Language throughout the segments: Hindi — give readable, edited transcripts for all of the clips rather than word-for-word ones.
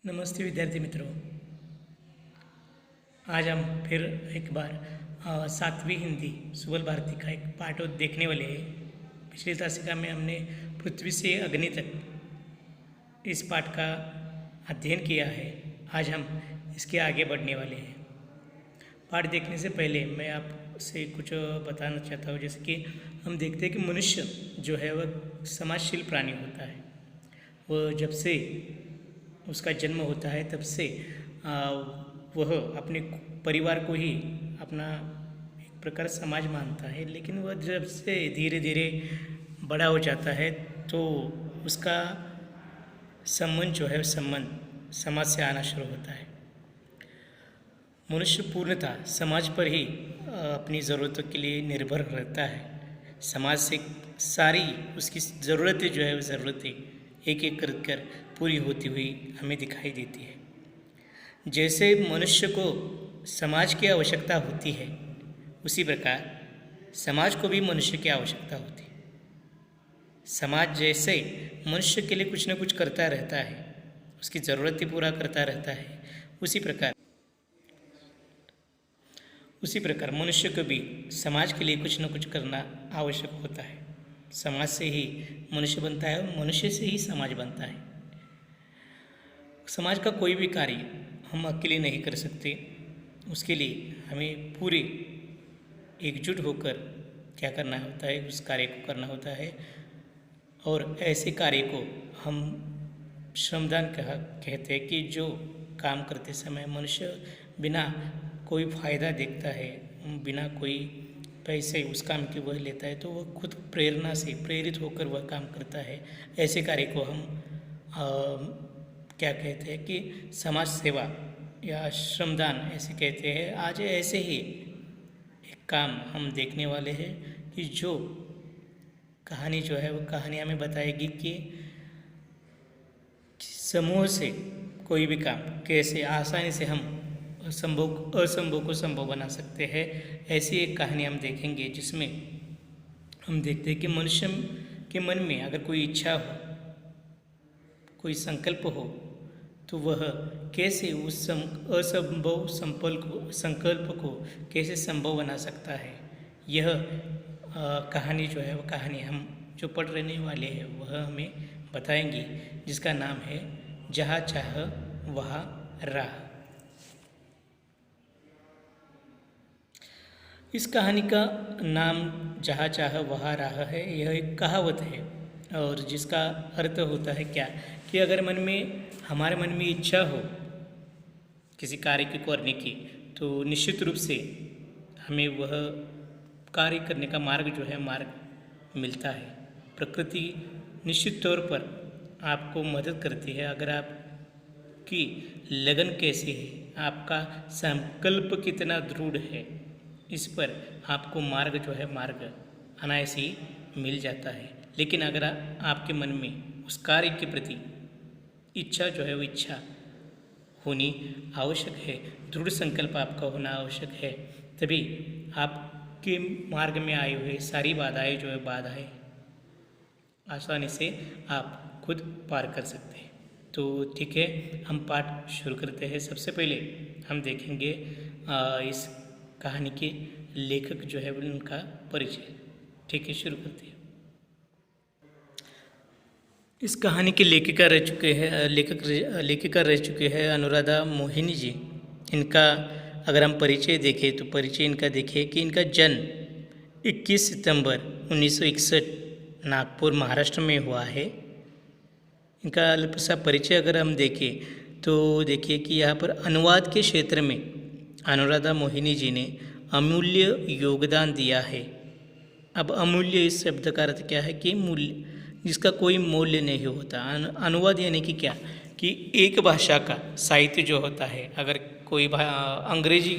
नमस्ते विद्यार्थी मित्रों। आज हम फिर एक बार सातवीं हिंदी सुबल भारती का एक पाठ देखने वाले हैं। पिछली तासिका में हमने पृथ्वी से अग्नि तक इस पाठ का अध्ययन किया है। आज हम इसके आगे बढ़ने वाले हैं। पाठ देखने से पहले मैं आपसे कुछ बताना चाहता हूँ। जैसे कि हम देखते हैं कि मनुष्य जो है वह समाजशील प्राणी होता है। वह जब से उसका जन्म होता है तब से वह अपने परिवार को ही अपना एक प्रकार समाज मानता है। लेकिन वह जब से धीरे धीरे बड़ा हो जाता है तो उसका संबंध जो है संबंध समाज से आना शुरू होता है। मनुष्य पूर्णतः समाज पर ही अपनी ज़रूरतों के लिए निर्भर रहता है। समाज से सारी उसकी ज़रूरतें जो है वो ज़रूरतें एक एक कर पूरी होती हुई हमें दिखाई देती है। जैसे मनुष्य को समाज की आवश्यकता होती है उसी प्रकार समाज को भी मनुष्य की आवश्यकता होती है। समाज जैसे मनुष्य के लिए कुछ न कुछ करता रहता है, उसकी ज़रूरतें पूरा करता रहता है, उसी प्रकार मनुष्य को भी समाज के लिए कुछ न कुछ करना आवश्यक होता है। समाज से ही मनुष्य बनता है और मनुष्य से ही समाज बनता है। समाज का कोई भी कार्य हम अकेले नहीं कर सकते। उसके लिए हमें पूरे एकजुट होकर क्या करना होता है, उस कार्य को करना होता है। और ऐसे कार्य को हम श्रमदान कहते हैं कि जो काम करते समय मनुष्य बिना कोई फ़ायदा देखता है, बिना कोई पैसे उस काम की वह लेता है, तो वह खुद प्रेरणा से प्रेरित होकर वह काम करता है। ऐसे कार्य को हम क्या कहते हैं कि समाज सेवा या श्रमदान ऐसे कहते हैं। आज ऐसे ही एक काम हम देखने वाले हैं कि जो कहानी जो है वो कहानी हमें बताएगी कि समूह से कोई भी काम कैसे आसानी से हम असंभव को संभव बना सकते हैं। ऐसी एक कहानी हम देखेंगे जिसमें हम देखते हैं कि मनुष्य के मन में अगर कोई इच्छा हो, कोई संकल्प हो, तो वह कैसे उस असंभव संकल्प को कैसे संभव बना सकता है। यह कहानी जो है वह कहानी हम जो पढ़ रहने वाले हैं वह हमें बताएंगी, जिसका नाम है जहाँ चाह वहाँ राह। इस कहानी का नाम जहाँ चाह वहाँ राह है। यह एक कहावत है और जिसका अर्थ होता है क्या कि अगर हमारे मन में इच्छा हो किसी कार्य को करने की, तो निश्चित रूप से हमें वह कार्य करने का मार्ग जो है मार्ग मिलता है। प्रकृति निश्चित तौर पर आपको मदद करती है। अगर आपकी लगन कैसी है, आपका संकल्प कितना दृढ़ है, इस पर आपको मार्ग जो है मार्ग अनायास ही मिल जाता है। लेकिन अगर आपके मन में उस कार्य के प्रति इच्छा जो है वो इच्छा होनी आवश्यक है, दृढ़ संकल्प आपका होना आवश्यक है, तभी आपके मार्ग में आए हुए सारी बाधाएं जो है बाधाएं आसानी से आप खुद पार कर सकते हैं। तो ठीक है, हम पाठ शुरू करते हैं। सबसे पहले हम देखेंगे इस कहानी के लेखक जो है उनका परिचय। ठीक है, शुरू करते हैं। इस कहानी के लेखिका रह चुके हैं अनुराधा मोहिनी जी। इनका अगर हम परिचय देखें तो परिचय इनका देखिए कि इनका जन्म 21 सितंबर 1961 नागपुर महाराष्ट्र में हुआ है। इनका अल्प सा परिचय अगर हम देखें तो देखिए कि यहाँ पर अनुवाद के क्षेत्र में अनुराधा मोहिनी जी ने अमूल्य योगदान दिया है। अब अमूल्य इस शब्द का अर्थ क्या है कि मूल्य, जिसका कोई मूल्य नहीं होता। अनुवाद यानी कि क्या कि एक भाषा का साहित्य जो होता है, अगर कोई अंग्रेजी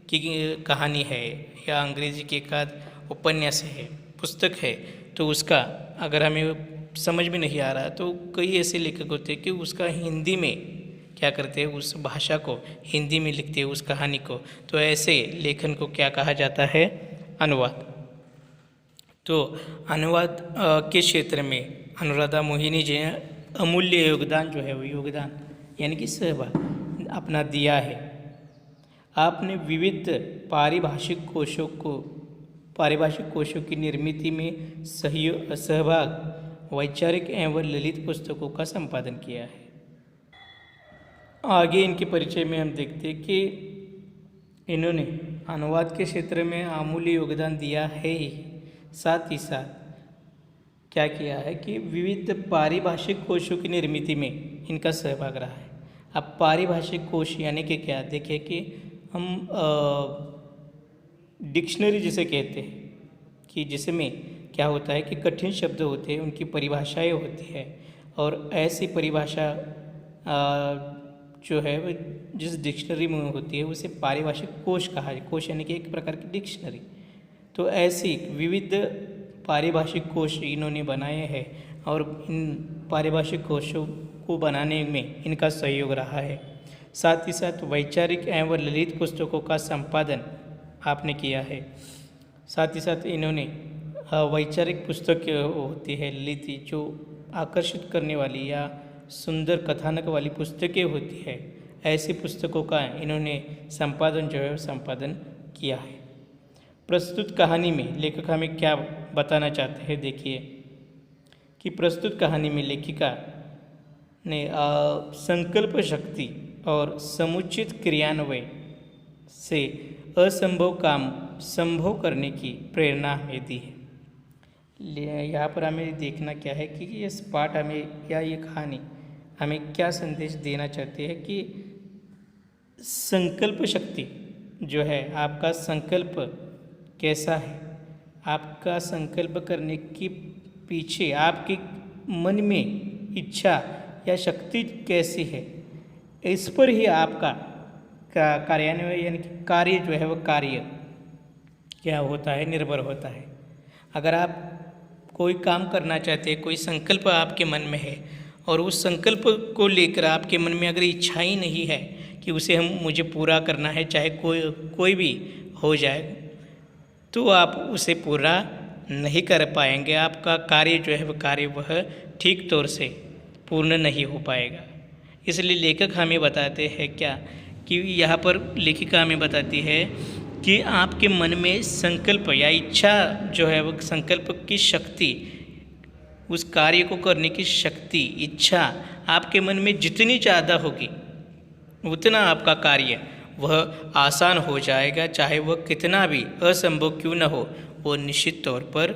की कहानी है या अंग्रेजी के एक आध उपन्यास है, पुस्तक है, तो उसका अगर हमें समझ में नहीं आ रहा तो कई ऐसे लेखक होते हैं कि उसका हिंदी में क्या करते हैं, उस भाषा को हिंदी में लिखते हैं उस कहानी को। तो ऐसे लेखन को क्या कहा जाता है, अनुवाद। तो अनुवाद के क्षेत्र में अनुराधा मोहिनी जी ने अमूल्य योगदान जो है वो योगदान यानी कि सहभाग अपना दिया है। आपने विविध पारिभाषिक कोशों की निर्मिति में सहभाग, वैचारिक एवं ललित पुस्तकों का संपादन किया है। आगे इनके परिचय में हम देखते हैं कि इन्होंने अनुवाद के क्षेत्र में अमूल्य योगदान दिया है ही, साथ ही साथ क्या किया है कि विविध पारिभाषिक कोशों की निर्मिति में इनका सहभाग रहा है। अब पारिभाषिक कोश यानी कि क्या, देखिए कि हम डिक्शनरी जिसे कहते हैं कि जिसमें क्या होता है कि कठिन शब्द होते हैं, उनकी परिभाषाएं होती है, और ऐसी परिभाषा जो है वो जिस डिक्शनरी में होती है उसे पारिभाषिक कोश कहा है। कोश यानी कि एक प्रकार की डिक्शनरी। तो ऐसी विविध पारिभाषिक कोश इन्होंने बनाए हैं और इन पारिभाषिक कोशों को बनाने में इनका सहयोग रहा है। साथ ही साथ वैचारिक एवं ललित पुस्तकों का संपादन आपने किया है। साथ ही साथ इन्होंने वैचारिक पुस्तक होती है ललित, जो आकर्षित करने वाली या सुंदर कथानक वाली पुस्तकें होती है, ऐसी पुस्तकों का इन्होंने संपादन जो है संपादन किया है। प्रस्तुत कहानी में लेखक हमें क्या बताना चाहते हैं, देखिए कि प्रस्तुत कहानी में लेखिका ने संकल्प शक्ति और समुचित क्रियान्वयन से असंभव काम संभव करने की प्रेरणा हमें दी है। यहाँ पर हमें देखना क्या है कि ये पाठ हमें या ये कहानी हमें क्या संदेश देना चाहती है कि संकल्प शक्ति जो है, आपका संकल्प कैसा है, आपका संकल्प करने के पीछे आपके मन में इच्छा या शक्ति कैसी है, इस पर ही आपका कार्यान्वयन यानी कि कार्य जो है वो कार्य क्या होता है, निर्भर होता है। अगर आप कोई काम करना चाहते हैं, कोई संकल्प आपके मन में है और उस संकल्प को लेकर आपके मन में अगर इच्छा ही नहीं है कि उसे मुझे पूरा करना है, चाहे कोई भी हो जाए, तो आप उसे पूरा नहीं कर पाएंगे। आपका कार्य जो है वह ठीक तौर से पूर्ण नहीं हो पाएगा। इसलिए लेखक हमें बताते हैं क्या कि यहाँ पर लेखिका हमें बताती है कि आपके मन में संकल्प या इच्छा जो है वो संकल्प की शक्ति, उस कार्य को करने की शक्ति, इच्छा आपके मन में जितनी ज़्यादा होगी उतना आपका कार्य वह आसान हो जाएगा। चाहे वह कितना भी असंभव क्यों न हो, वो निश्चित तौर पर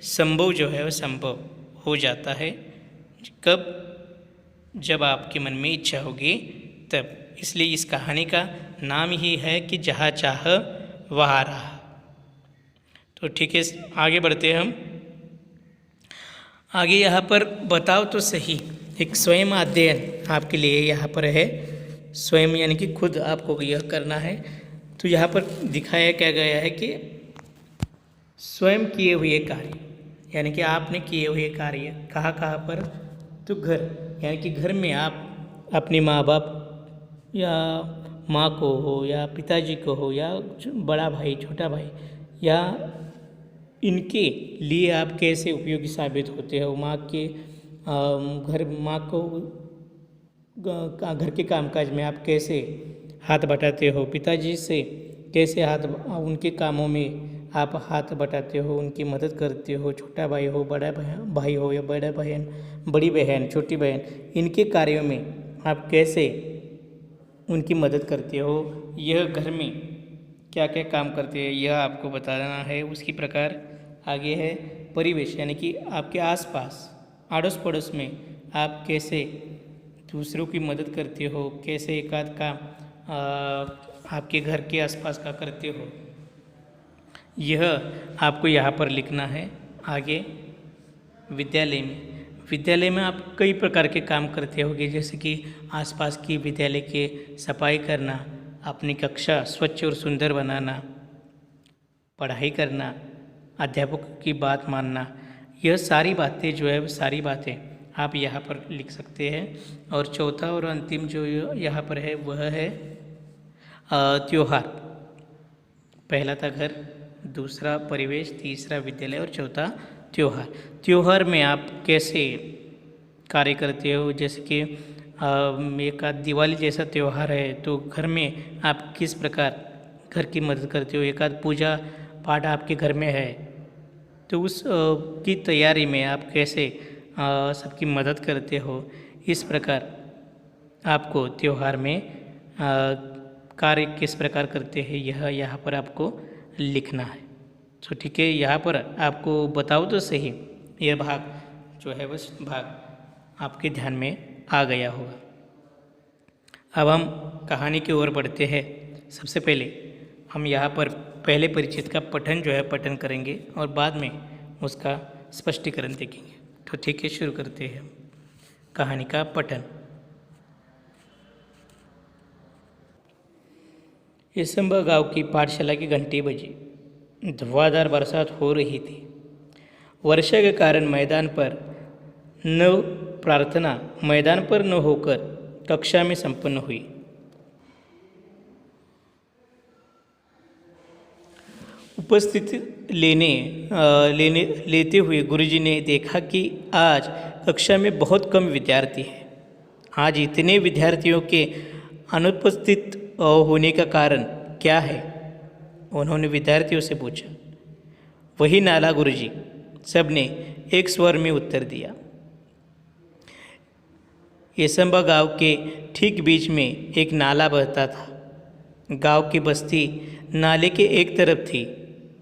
संभव जो है वह संभव हो जाता है। कब? जब आपके मन में इच्छा होगी तब। इसलिए इस कहानी का नाम ही है कि जहाँ चाह वहाँ राह। तो ठीक है, आगे बढ़ते हैं हम। आगे यहाँ पर बताओ तो सही, एक स्वयं अध्ययन आपके लिए यहाँ पर है। स्वयं यानी कि खुद आपको यह करना है। तो यहाँ पर दिखाया क्या गया है कि स्वयं किए हुए कार्य, यानी कि आपने किए हुए कार्य कहाँ कहाँ पर, तो घर, यानी कि घर में आप अपने माँ बाप या माँ को हो या पिताजी को हो या बड़ा भाई छोटा भाई या इनके लिए आप कैसे उपयोगी साबित होते हो। माँ को घर के कामकाज में आप कैसे हाथ बटाते हो, पिताजी से कैसे उनके कामों में आप हाथ बटाते हो, उनकी मदद करते हो। छोटा भाई हो, बड़ा भाई हो या बड़ा बहन, बड़ी बहन, छोटी बहन, इनके कार्यों में आप कैसे उनकी मदद करते हो। यह घर में क्या क्या काम करते हैं यह आपको बताना है। उसकी प्रकार आगे है परिवेश, यानी कि आपके आसपास आड़ोस पड़ोस में आप कैसे दूसरों की मदद करते हो, कैसे एक आध काम आपके घर के आसपास का करते हो, यह आपको यहाँ पर लिखना है। आगे विद्यालय में आप कई प्रकार के काम करते होगे, जैसे कि आसपास की विद्यालय के सफाई करना, अपनी कक्षा स्वच्छ और सुंदर बनाना, पढ़ाई करना, अध्यापक की बात मानना। यह सारी बातें जो है सारी बातें आप यहाँ पर लिख सकते हैं। और चौथा और अंतिम जो यहाँ पर है वह है त्योहार। पहला था घर, दूसरा परिवेश, तीसरा विद्यालय और चौथा त्योहार। त्योहार में आप कैसे कार्य करते हो, जैसे कि एक आध दिवाली जैसा त्यौहार है तो घर में आप किस प्रकार घर की मदद करते हो, एक आध पूजा पाठ आपके घर में है तो उस की तैयारी में आप कैसे सबकी मदद करते हो, इस प्रकार आपको त्यौहार में कार्य किस प्रकार करते हैं यह यहाँ पर आपको लिखना है। तो ठीक है, यहाँ पर आपको बताओ तो सही, यह भाग जो है बस भाग आपके ध्यान में आ गया होगा। अब हम कहानी की ओर बढ़ते हैं। सबसे पहले हम यहाँ पर पहले परिचित का पठन जो है पठन करेंगे और बाद में उसका स्पष्टीकरण देखेंगे। तो ठीक है, शुरू करते हैं कहानी का पठन। यसंबा गांव की पाठशाला की घंटी बजी। धुआंधार बरसात हो रही थी। वर्षा के कारण मैदान पर न होकर कक्षा में संपन्न हुई। उपस्थिति लेते हुए गुरुजी ने देखा कि आज कक्षा में बहुत कम विद्यार्थी हैं। आज इतने विद्यार्थियों के अनुपस्थित होने का कारण क्या है? उन्होंने विद्यार्थियों से पूछा। वही नाला गुरुजी, सबने एक स्वर में उत्तर दिया। यसंबा गांव के ठीक बीच में एक नाला बहता था। गांव की बस्ती नाले के एक तरफ थी,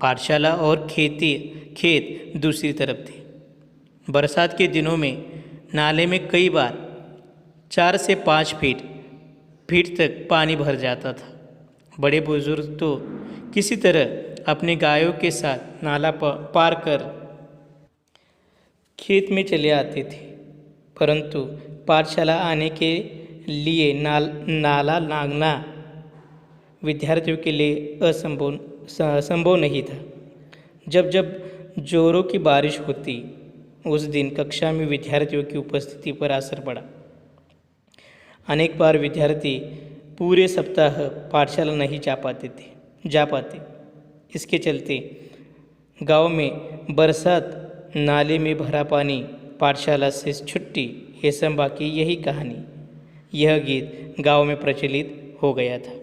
पाठशाला और खेत दूसरी तरफ थे। बरसात के दिनों में नाले में कई बार 4 से 5 फीट तक पानी भर जाता था। बड़े बुजुर्ग तो किसी तरह अपने गायों के साथ नाला पार कर खेत में चले आते थे, परंतु पाठशाला आने के लिए नाला लांघना विद्यार्थियों के लिए संभव नहीं था। जब जोरों की बारिश होती, उस दिन कक्षा में विद्यार्थियों की उपस्थिति पर असर पड़ा। अनेक बार विद्यार्थी पूरे सप्ताह पाठशाला नहीं जा पाते। इसके चलते गांव में बरसात, नाले में भरा पानी, पाठशाला से छुट्टी, यसंबा की यही कहानी, यह गीत गांव में प्रचलित हो गया था।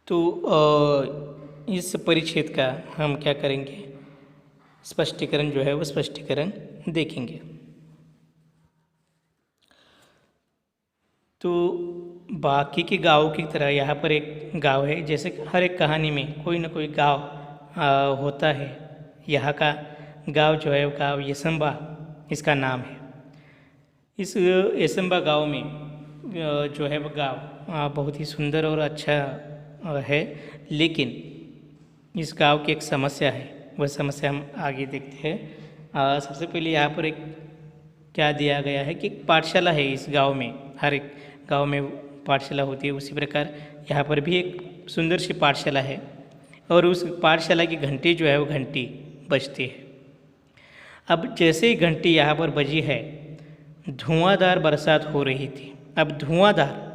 तो इस परिच्छेद का हम क्या करेंगे, स्पष्टीकरण जो है वो स्पष्टीकरण देखेंगे। तो बाकी के गाँव की तरह यहाँ पर एक गाँव है, जैसे हर एक कहानी में कोई ना कोई गाँव होता है। यहाँ का गाँव जो है वो गाँव यसंबा इसका नाम है। इस यसंबा गाँव में जो है वो गाँव बहुत ही सुंदर और अच्छा है, लेकिन इस गांव की एक समस्या है। वह समस्या हम आगे देखते हैं। सबसे पहले यहाँ पर एक क्या दिया गया है कि पाठशाला है इस गांव में। हर एक गांव में पाठशाला होती है, उसी प्रकार यहाँ पर भी एक सुंदर सी पाठशाला है और उस पाठशाला की घंटी जो है वो घंटी बजती है। अब जैसे ही घंटी यहाँ पर बजी है, धुआंधार बरसात हो रही थी। अब धुआंधार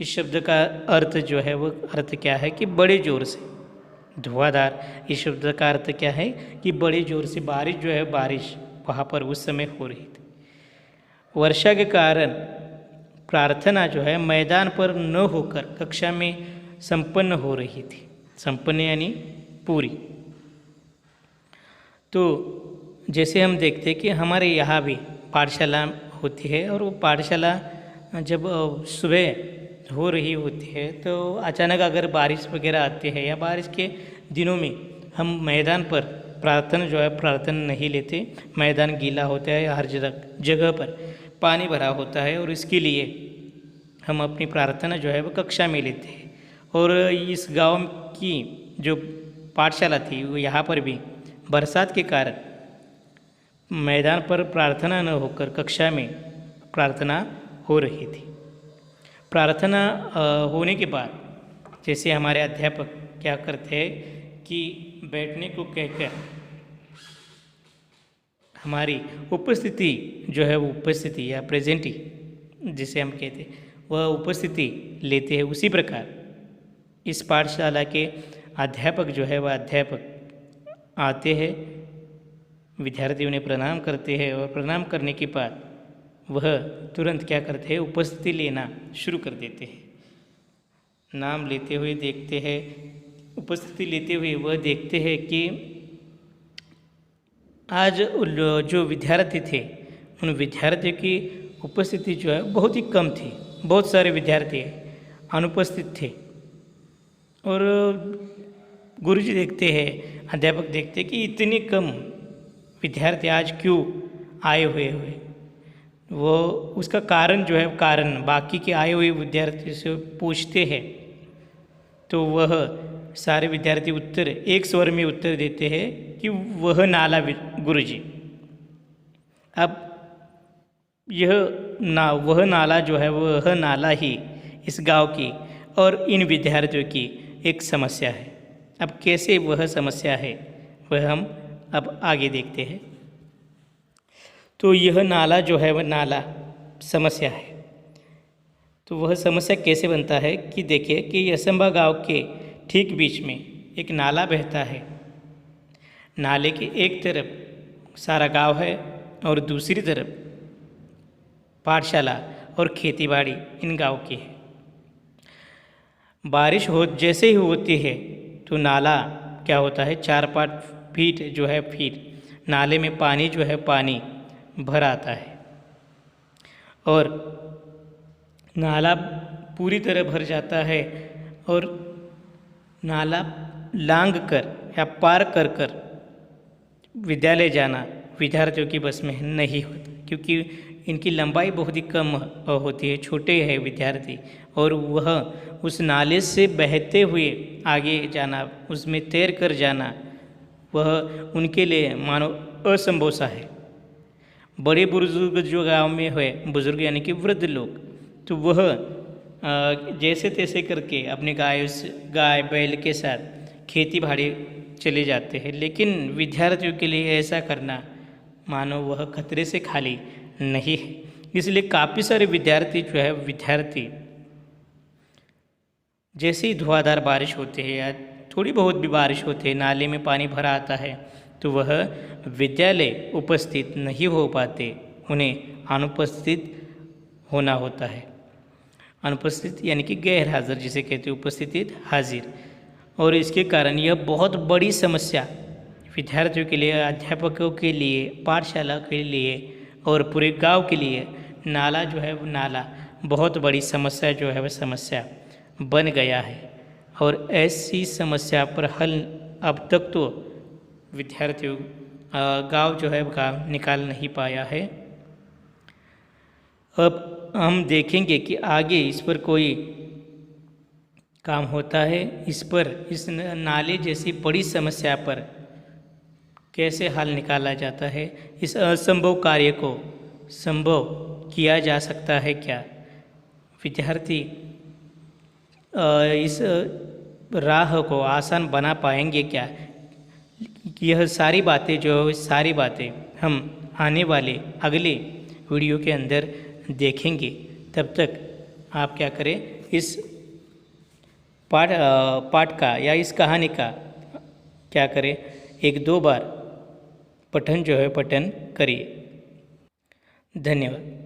इस शब्द का अर्थ जो है वो अर्थ क्या है कि बड़े जोर से। धुआंधार इस शब्द का अर्थ क्या है कि बड़े जोर से बारिश जो है, बारिश वहाँ पर उस समय हो रही थी। वर्षा के कारण प्रार्थना जो है मैदान पर न होकर कक्षा में संपन्न हो रही थी। संपन्न यानी पूरी। तो जैसे हम देखते हैं कि हमारे यहाँ भी पाठशाला होती है और वो पाठशाला जब सुबह हो रही होती है तो अचानक अगर बारिश वगैरह आती है या बारिश के दिनों में हम मैदान पर प्रार्थना नहीं लेते। मैदान गीला होता है, हर जगह पर पानी भरा होता है और इसके लिए हम अपनी प्रार्थना जो है वो कक्षा में लेते हैं। और इस गांव की जो पाठशाला थी वो यहाँ पर भी बरसात के कारण मैदान पर प्रार्थना न होकर कक्षा में प्रार्थना हो रही थी। प्रार्थना होने के बाद जैसे हमारे अध्यापक क्या करते हैं कि बैठने को कहकर हमारी उपस्थिति जो है वो उपस्थिति या प्रेजेंटी जिसे हम कहते हैं वह उपस्थिति लेते हैं। उसी प्रकार इस पाठशाला के अध्यापक जो है वह अध्यापक आते हैं, विद्यार्थियों ने प्रणाम करते हैं और प्रणाम करने के बाद वह तुरंत क्या करते हैं, उपस्थिति लेना शुरू कर देते हैं। नाम लेते हुए देखते हैं, उपस्थिति लेते हुए वह देखते हैं कि आज जो विद्यार्थी थे उन विद्यार्थियों की उपस्थिति जो है बहुत ही कम थी। बहुत सारे विद्यार्थी अनुपस्थित थे और गुरुजी देखते हैं, अध्यापक देखते हैं कि इतने कम विद्यार्थी आज क्यों आए हुए वो उसका कारण जो है, कारण बाकी के आए हुए विद्यार्थी से पूछते हैं तो वह सारे विद्यार्थी उत्तर एक स्वर में उत्तर देते हैं कि वह नाला गुरुजी। अब वह नाला जो है, वह नाला ही इस गांव की और इन विद्यार्थियों की एक समस्या है। अब कैसे वह समस्या है वह हम अब आगे देखते हैं। तो यह नाला जो है वह नाला समस्या है। तो वह समस्या कैसे बनता है कि देखिए कि यसंबा गांव के ठीक बीच में एक नाला बहता है। नाले के एक तरफ सारा गांव है और दूसरी तरफ पाठशाला और खेतीबाड़ी इन गांव की है। बारिश जैसे ही होती है तो नाला क्या होता है, 4-5 फीट जो है फीट नाले में पानी जो है पानी भर आता है और नाला पूरी तरह भर जाता है और नाला लांघ कर या पार कर कर विद्यालय जाना विद्यार्थियों की बस में नहीं होता, क्योंकि इनकी लंबाई बहुत ही कम होती है, छोटे हैं विद्यार्थी और वह उस नाले से बहते हुए आगे जाना, उसमें तैर कर जाना वह उनके लिए मानो असंभव सा है। बड़े बुजुर्ग जो गांव में हुए, बुजुर्ग यानी कि वृद्ध लोग, तो वह जैसे तैसे करके अपने गाय बैल के साथ खेती बाड़ी चले जाते हैं, लेकिन विद्यार्थियों के लिए ऐसा करना मानो वह खतरे से खाली नहीं है। इसलिए काफ़ी सारे विद्यार्थी जो है जैसे ही धुआंधार बारिश होती है या थोड़ी बहुत भी बारिश होती है, नाले में पानी भरा आता है तो वह विद्यालय उपस्थित नहीं हो पाते, उन्हें अनुपस्थित होना होता है। अनुपस्थित यानी कि गैर हाजिर जिसे कहते हैं, उपस्थित हाजिर। और इसके कारण यह बहुत बड़ी समस्या विद्यार्थियों के लिए, अध्यापकों के लिए, पाठशाला के लिए और पूरे गांव के लिए नाला जो है वो नाला बहुत बड़ी समस्या जो है वह समस्या बन गया है। और ऐसी समस्या पर हल अब तक तो विद्यार्थियों गांव जो है गांव निकाल नहीं पाया है। अब हम देखेंगे कि आगे इस पर कोई काम होता है, इस नाले जैसी बड़ी समस्या पर कैसे हल निकाला जाता है, इस असंभव कार्य को संभव किया जा सकता है क्या, विद्यार्थी इस राह को आसान बना पाएंगे क्या। यह सारी बातें हम आने वाले अगले वीडियो के अंदर देखेंगे। तब तक आप क्या करें, इस पाठ का या इस कहानी का क्या करें, 1-2 बार पठन करिए। धन्यवाद।